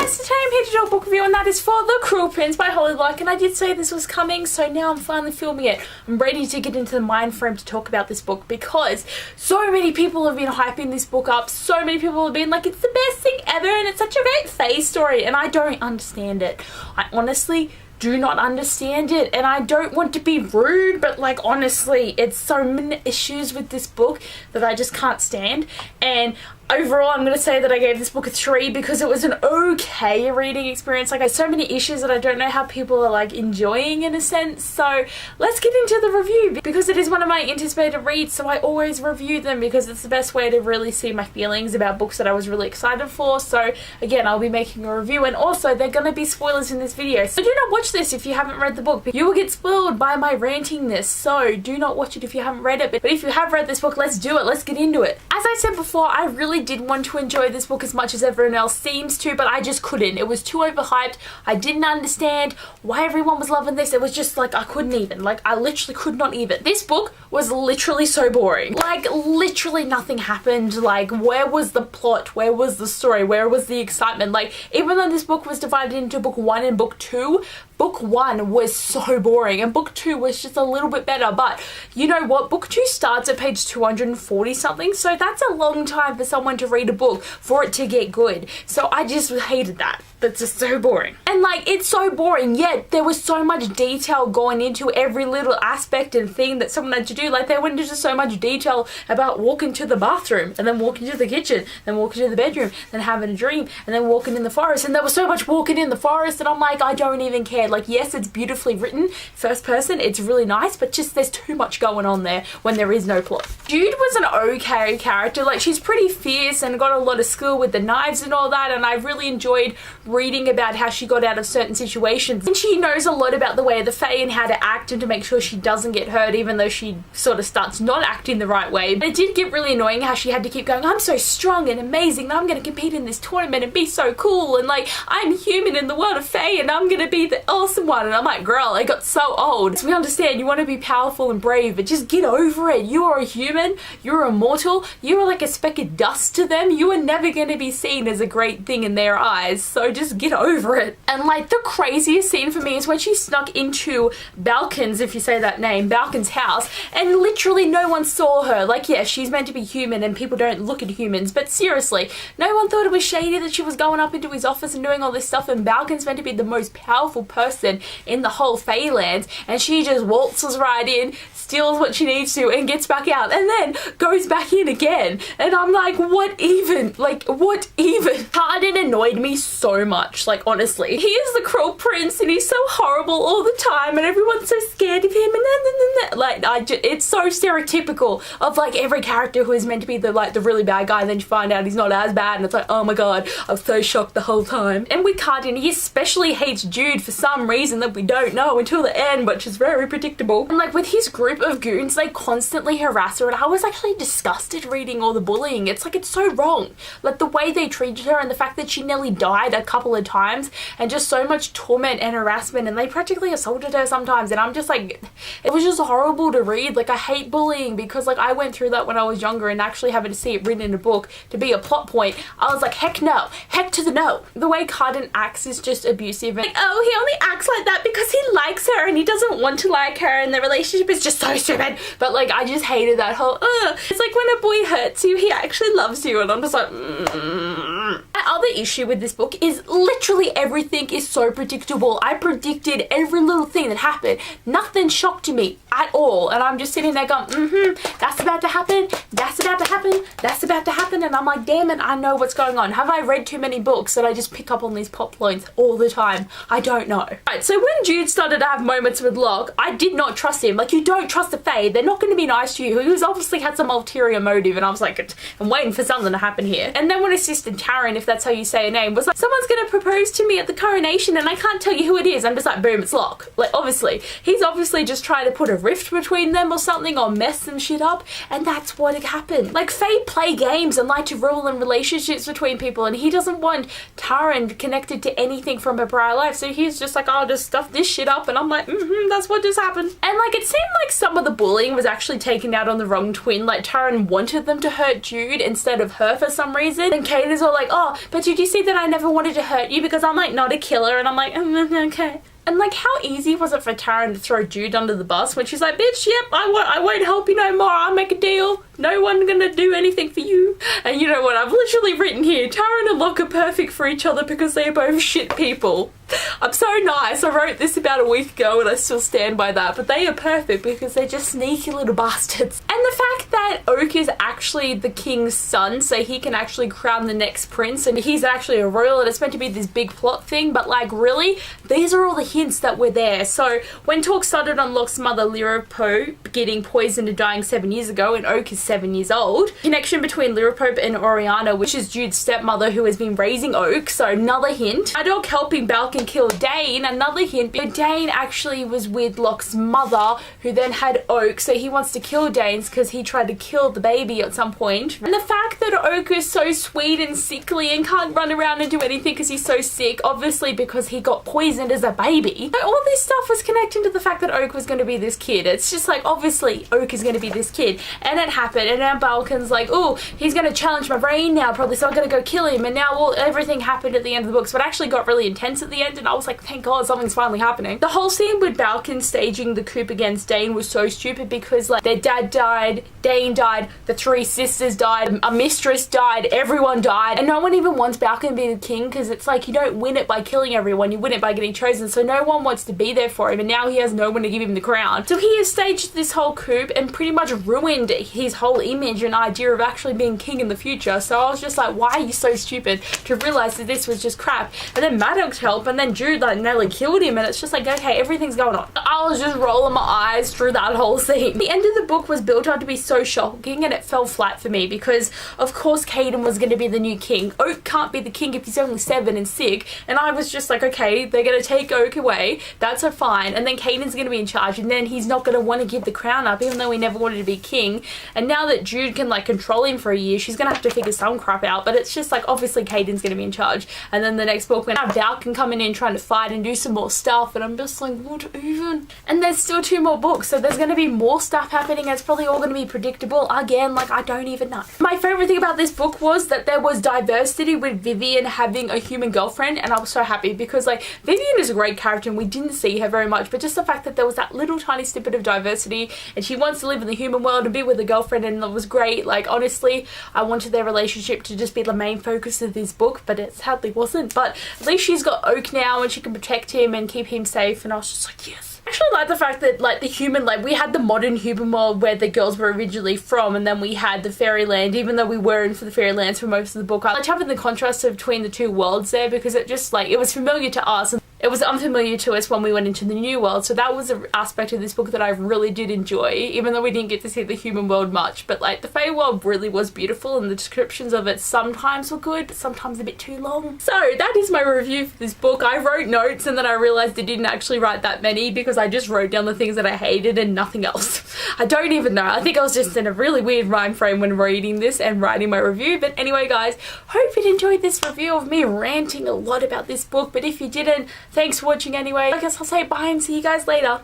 guys, today I'm here to do a book review, and that is for The Cruel Prince by Abbeyleec, and I did say this was coming, so now I'm finally filming it. I'm ready to get into the mind frame to talk about this book because so many people have been hyping this book up, so many people have been like, it's the best thing ever and it's such a great Faye story, and I don't understand it. I honestly do not understand it, and I don't want to be rude, but like honestly, it's so many issues with this book that I just can't stand. And overall, I'm going to say that I gave this book a 3 because it was an okay reading experience. Like, I have so many issues that I don't know how people are like enjoying in a sense. So let's get into the review because it is one of my anticipated reads, so I always review them because it's the best way to really see my feelings about books that I was really excited for. So again, I'll be making a review, and also there are going to be spoilers in this video. So do not watch this if you haven't read the book. You will get spoiled by my ranting this, so do not watch it if you haven't read it. But if you have read this book, let's do it. Let's get into it. As I said before, I really did want to enjoy this book as much as everyone else seems to, but I just couldn't. It was too overhyped. I didn't understand why everyone was loving this. It was just like, I couldn't even. Like, I literally could not even. This book was literally so boring. Like, literally nothing happened. Like, where was the plot? Where was the story? Where was the excitement? Like, even though this book was divided into book 1 and book 2, book 1 was so boring and book 2 was just a little bit better. But you know what? Book 2 starts at page 240 something, so that's a long time for someone to read a book for it to get good. So I just hated that. That's just so boring. And like, it's so boring, yet there was so much detail going into every little aspect and thing that someone had to do. Like, they went into so much detail about walking to the bathroom and then walking to the kitchen, then walking to the bedroom, then having a dream, and then walking in the forest. And there was so much walking in the forest, and I'm like, I don't even care. Like, yes, it's beautifully written, first person, it's really nice, but just there's too much going on there when there is no plot. Jude was an okay character. Like, she's pretty fierce and got a lot of skill with the knives and all that, and I really enjoyed reading about how she got out of certain situations. And she knows a lot about the way of the Fae and how to act and to make sure she doesn't get hurt, even though she sort of starts not acting the right way. But it did get really annoying how she had to keep going, I'm so strong and amazing that I'm going to compete in this tournament and be so cool, and like, I'm human in the world of Fae and I'm going to be the awesome one. And I'm like, girl, I got so old. So we understand you want to be powerful and brave, but just get over it. You are a human, you're immortal, you are like a speck of dust to them. You are never going to be seen as a great thing in their eyes, so just get over it. And like, the craziest scene for me is when she snuck into Balkan's, if you say that name, Balkan's house, and literally no one saw her. Like, yeah, she's meant to be human and people don't look at humans, but seriously, no one thought it was shady that she was going up into his office and doing all this stuff, and Balkan's meant to be the most powerful person in the whole Feylands, and she just waltzes right in, steals what she needs to, and gets back out, and then goes back in again. And I'm like, what even? Like, what even? Carden annoyed me so much, like, honestly. He is the cruel prince, and he's so horrible all the time, and everyone's so scared of him, and like, it's so stereotypical of like every character who is meant to be the like the really bad guy, and then you find out he's not as bad, and it's like, oh my god, I was so shocked the whole time. And with Carden, he especially hates Jude for some reason that we don't know until the end, which is very predictable. And like, with his group of goons, they constantly harass her, and I was actually disgusted reading all the bullying. It's like, it's so wrong. Like, the way they treated her and the fact that she nearly died a couple of times, and just so much torment and harassment, and they practically assaulted her sometimes, and I'm just like, it was just horrible to read. Like, I hate bullying because like, I went through that when I was younger, and actually having to see it written in a book to be a plot point, I was like, heck no, heck to the no. The way Carden acts is just abusive, and like, oh, he only acts like that because he likes her and he doesn't want to like her, and the relationship is just so stupid. But like, I just hated that whole it's like, when a boy hurts you, he actually loves you, and I'm just like, My other issue with this book is literally everything is so predictable. I predicted every little thing that happened. Nothing shocked me at all, and I'm just sitting there going, that's about to happen, that's about to happen, that's about to happen, and I'm like, damn it, I know what's going on. Have I read too many books that I just pick up on these plot points all the time? I don't know. Right, so when Jude started to have moments with Locke, I did not trust him. Like, you don't trust the Fae. They're not going to be nice to you. He was obviously had some ulterior motive, and I was like, I'm waiting for something to happen here. And then when his sister Taryn, if that's how you say her name, was like, someone's going to propose to me at the coronation and I can't tell you who it is. I'm just like, boom, it's Locke. Like, obviously, he's obviously just trying to put a rift between them or something, or mess some shit up, and that's what happened. Like, Fae play games and like to rule in relationships between people, and he doesn't want Taryn connected to anything from her prior life, so he's just like, I'll just stuff this shit up, and I'm like, that's what just happened. And like, it seemed like some of the bullying was actually taken out on the wrong twin. Like, Taryn wanted them to hurt Jude instead of her for some reason, and Kate is all like, oh, but did you see that I never wanted to hurt you because I'm like not a killer? And I'm like, okay. And like, how easy was it for Taryn to throw Jude under the bus when she's like, bitch, yep, I won't help you no more. I'll make a deal. No one gonna do anything for you. And you know what? I've literally written here, Taryn and Locke are perfect for each other because they are both shit people. I'm so nice. I wrote this about a week ago and I still stand by that. But they are perfect because they're just sneaky little bastards. And the fact that Oak is actually the king's son, so he can actually crown the next prince, and he's actually a royal, and it's meant to be this big plot thing, but like really, these are all the hints that were there. So when talk started on Locke's mother Lyropope getting poisoned and dying 7 years ago, and Oak is 7 years old, connection between Lyropope and Oriana, which is Jude's stepmother who has been raising Oak, so another hint. Adok helping Balkan kill Dane, another hint. But Dane actually was with Locke's mother, who then had Oak, so he wants to kill Dane's because he tried to kill the baby at some point. And the fact that Oak is so sweet and sickly and can't run around and do anything because he's so sick, obviously because he got poisoned as a baby. But all this stuff was connecting to the fact that Oak was going to be this kid. It's just like, obviously Oak is going to be this kid, and it happened. And now Balkan's like, oh, he's going to challenge my brain now probably, so I'm going to go kill him. And now everything happened at the end of the books, but actually got really intense at the end, and I was like, thank God something's finally happening. The whole scene with Balkan staging the coup against Dane was so stupid because like their dad died, Dane died, the three sisters died, a mistress died, everyone died, and no one even wants Balkan to be the king because it's like you don't win it by killing everyone, you win it by getting chosen, so no one wants to be there for him, and now he has no one to give him the crown. So he has staged this whole coup and pretty much ruined his whole image and idea of actually being king in the future. So I was just like, why are you so stupid to realize that this was just crap? And then Maddox helped, and then Jude like nearly killed him, and it's just like, okay, everything's going on. I was just rolling my eyes through that whole scene. The end of the book was built up to be so shocking, and it fell flat for me because of course Caden was going to be the new king. Oak can't be the king if he's only 7 and sick, and I was just like, okay, they're going to take Oak away, that's so fine, and then Caden's going to be in charge, and then he's not going to want to give the crown up even though he never wanted to be king. And now that Jude can like control him for a year, she's going to have to figure some crap out, but it's just like, obviously Caden's going to be in charge. And then the next book when Val can come in and trying to fight and do some more stuff, and I'm just like, what even? And there's still 2 more books, so there's going to be more stuff happening, and it's probably all going to be predictable again, like I don't even know. My favorite thing about this book was that there was diversity with Vivian having a human girlfriend, and I was so happy because like Vivian is a great character and we didn't see her very much, but just the fact that there was that little tiny snippet of diversity and she wants to live in the human world and be with a girlfriend, and it was great. Like honestly, I wanted their relationship to just be the main focus of this book, but it sadly wasn't. But at least she's got Oak now and she can protect him and keep him safe, and I was just like, yes. I actually like the fact that like the human, like we had the modern human world where the girls were originally from, and then we had the fairyland, even though we were in for the fairylands for most of the book. I liked having the contrast between the 2 worlds there because it just like, it was familiar to us and it was unfamiliar to us when we went into the new world. So that was an aspect of this book that I really did enjoy, even though we didn't get to see the human world much. But like the Fae world really was beautiful, and the descriptions of it sometimes were good, but sometimes a bit too long. So that is my review for this book. I wrote notes and then I realized I didn't actually write that many because I just wrote down the things that I hated and nothing else. I don't even know. I think I was just in a really weird mind frame when reading this and writing my review. But anyway guys, hope you enjoyed this review of me ranting a lot about this book. But if you didn't, thanks for watching anyway. I guess I'll say bye and see you guys later.